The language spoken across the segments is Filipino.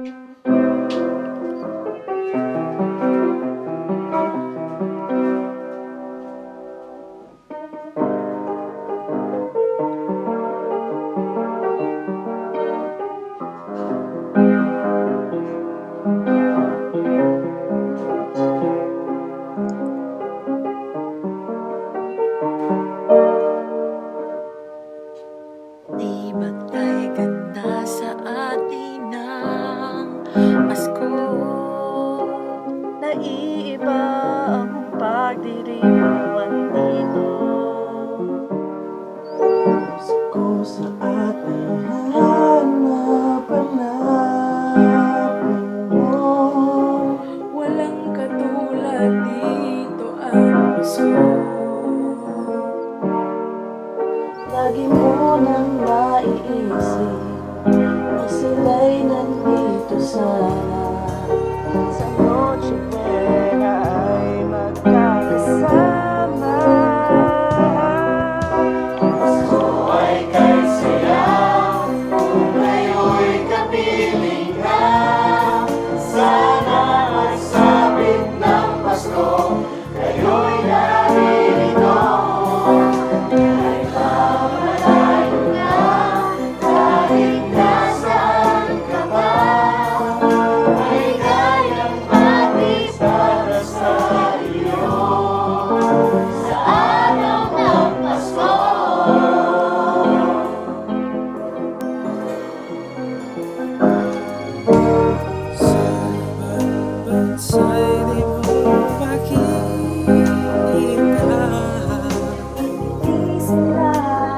Di ba't ay ganda sa atin ng Pasko? Naiiba ang pagdiriwang dito. Pasko sa ating hanap-hanapin mo. Walang katulad dito ang Pasko. Lagi mo nang maiisip na sila'y nandito sana. Sa Noche Buena ay magkakasama. Pasko ay kay saya, kung ngayon'y kapiling ka. Sana ay sabit ng Pasko, kayo'y naririto. Sa'y di mo makita, Hindi sila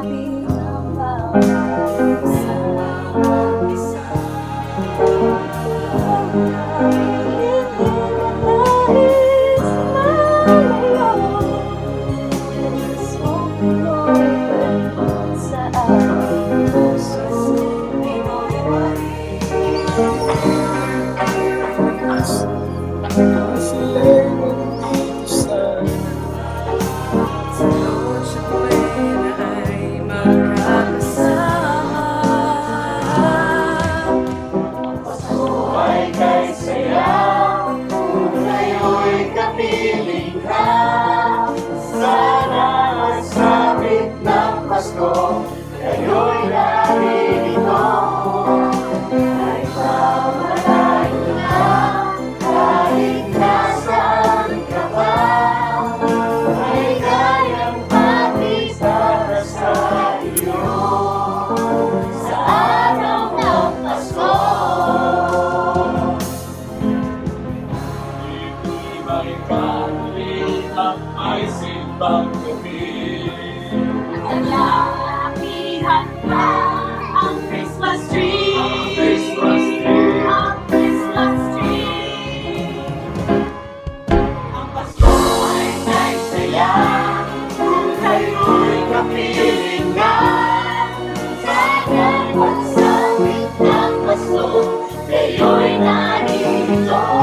bilang bawat isa. Hindi na nais malayo. Puso Pinoy sa ating puso. sila'y nandito sa Noche Buena ay magkakasama. Pasko ay kay saya, kung ngayon'y kapiling ka. Sana ay sabit ng Pasko, kayo'y naririto. Ay pamalayo na, kahit nasaan ka pa. Ay kayang pati para sa iyo, sa araw ng Pasko. Ito'y may kalihap, may simbang gabi. Naglapihan pa ang Christmas tree. Ang Christmas tree. Ang Christmas tree. Ang Pasko ay may saya, kung kayo'y kapiling ka. Sana pagsapit ng Pasko, kayo'y narito.